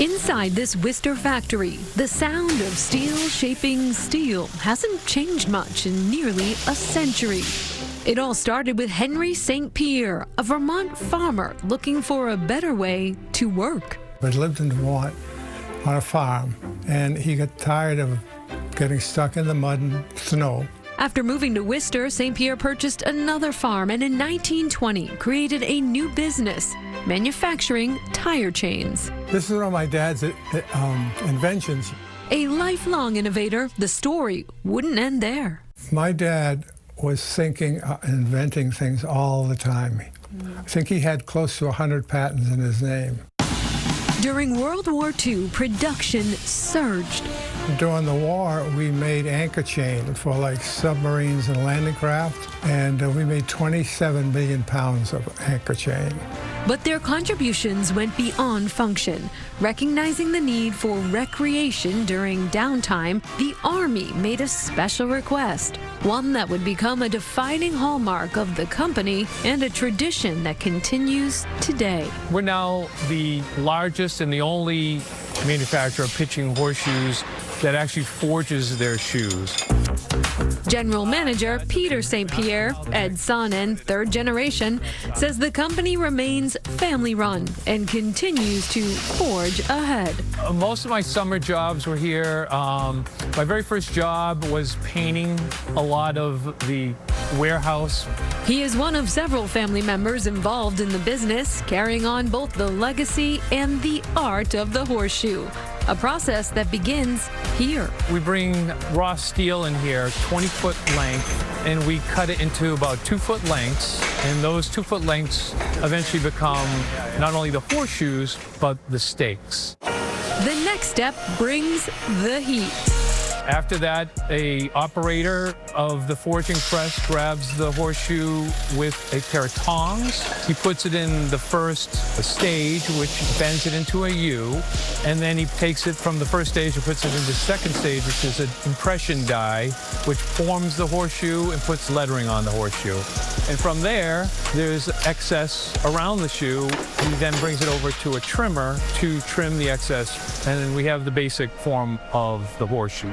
Inside this Worcester factory, the sound of steel shaping steel hasn't changed much in nearly a century. It all started with Henry St. Pierre, a Vermont farmer looking for a better way to work. He lived in Vermont on a farm, and he got tired of getting stuck in the mud and snow. After moving to Worcester, St. Pierre purchased another farm and in 1920 created a new business, manufacturing tire chains. This is one of my dad's inventions. A lifelong innovator, the story wouldn't end there. My dad was thinking, inventing things all the time. I think he had close to 100 patents in his name. During World War II, production surged. During the war, we made anchor chain for like submarines and landing craft, and we made 27 million pounds of anchor chain. But their contributions went beyond function. Recognizing the need for recreation during downtime, the Army made a special request, one that would become a defining hallmark of the company and a tradition that continues today. We're now the largest and the only manufacturer of pitching horseshoes that actually forges their shoes. General Manager Peter St. Pierre, Ed's son and third generation, says the company remains family-run and continues to forge ahead. Most of my summer jobs were here. My very first job was painting a lot of the warehouse. He is one of several family members involved in the business, carrying on both the legacy and the art of the horseshoe, a process that begins here. We bring raw steel in here, 20-foot length, and we cut it into about 2-foot lengths. And those 2-foot lengths eventually become not only the horseshoes, but the stakes. The next step brings the heat. After that, a operator of the forging press grabs the horseshoe with a pair of tongs. He puts it in the first stage, which bends it into a U, and then he takes it from the first stage and puts it into the second stage, which is an impression die, which forms the horseshoe and puts lettering on the horseshoe. And from there, there's excess around the shoe. He then brings it over to a trimmer to trim the excess, and then we have the basic form of the horseshoe.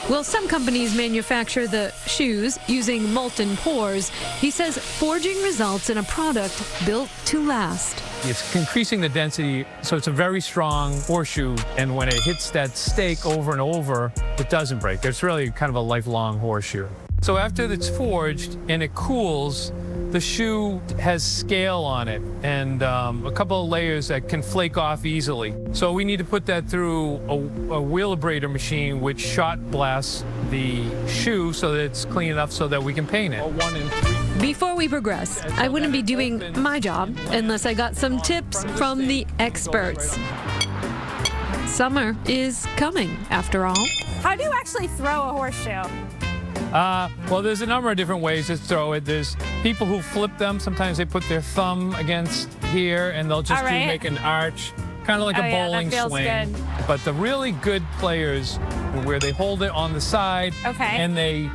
While some companies manufacture the shoes using molten pores, he says forging results in a product built to last. It's increasing the density, so it's a very strong horseshoe, and when it hits that stake over and over, it doesn't break. It's really kind of a lifelong horseshoe. So after it's forged and it cools, the shoe has scale on it and a couple of layers that can flake off easily. So we need to put that through a wheel abrader machine, which shot blasts the shoe so that it's clean enough so that we can paint it. 1 and 3. Before we progress, I wouldn't be doing my job unless I got some tips from the experts. Summer is coming, after all. How do you actually throw a horseshoe? Well, there's a number of different ways to throw it. There's people who flip them. Sometimes they put their thumb against here, and they'll just make an arch, kind of like a bowling swing. Good. But the really good players, where they hold it on the side, and they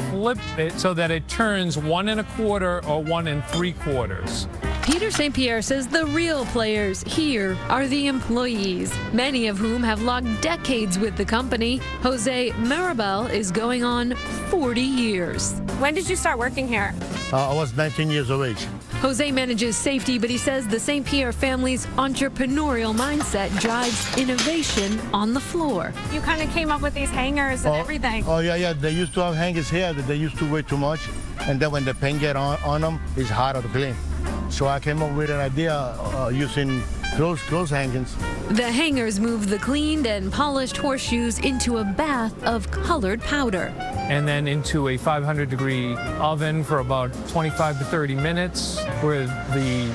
flip it so that it turns 1 1/4 or 1 3/4. Peter St. Pierre says the real players here are the employees, many of whom have logged decades with the company. Jose Maribel is going on 40 years. When did you start working here? I was 19 years of age. Jose manages safety, but he says the St. Pierre family's entrepreneurial mindset drives innovation on the floor. You kind of came up with these hangers and everything. Oh, yeah. They used to have hangers here that they used to weigh too much. And then when the paint get on them, it's harder to clean. So I came up with an idea using clothes hangings. The hangers move the cleaned and polished horseshoes into a bath of colored powder. And then into a 500-degree oven for about 25 to 30 minutes, where the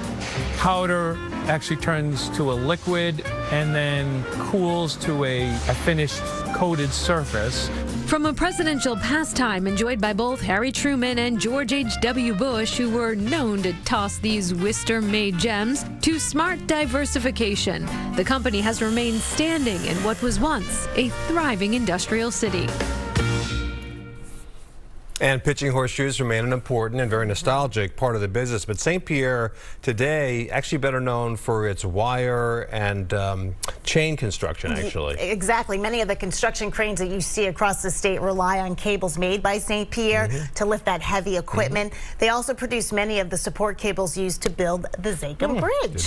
powder actually turns to a liquid and then cools to a finished coated surface. From a presidential pastime enjoyed by both Harry Truman and George H.W. Bush, who were known to toss these Worcester-made gems, to smart diversification, the company has remained standing in what was once a thriving industrial city. And pitching horseshoes remain an important and very nostalgic part of the business. But St. Pierre today, actually better known for its wire and chain construction, actually. Exactly. Many of the construction cranes that you see across the state rely on cables made by St. Pierre to lift that heavy equipment. They also produce many of the support cables used to build the Zakim Bridge.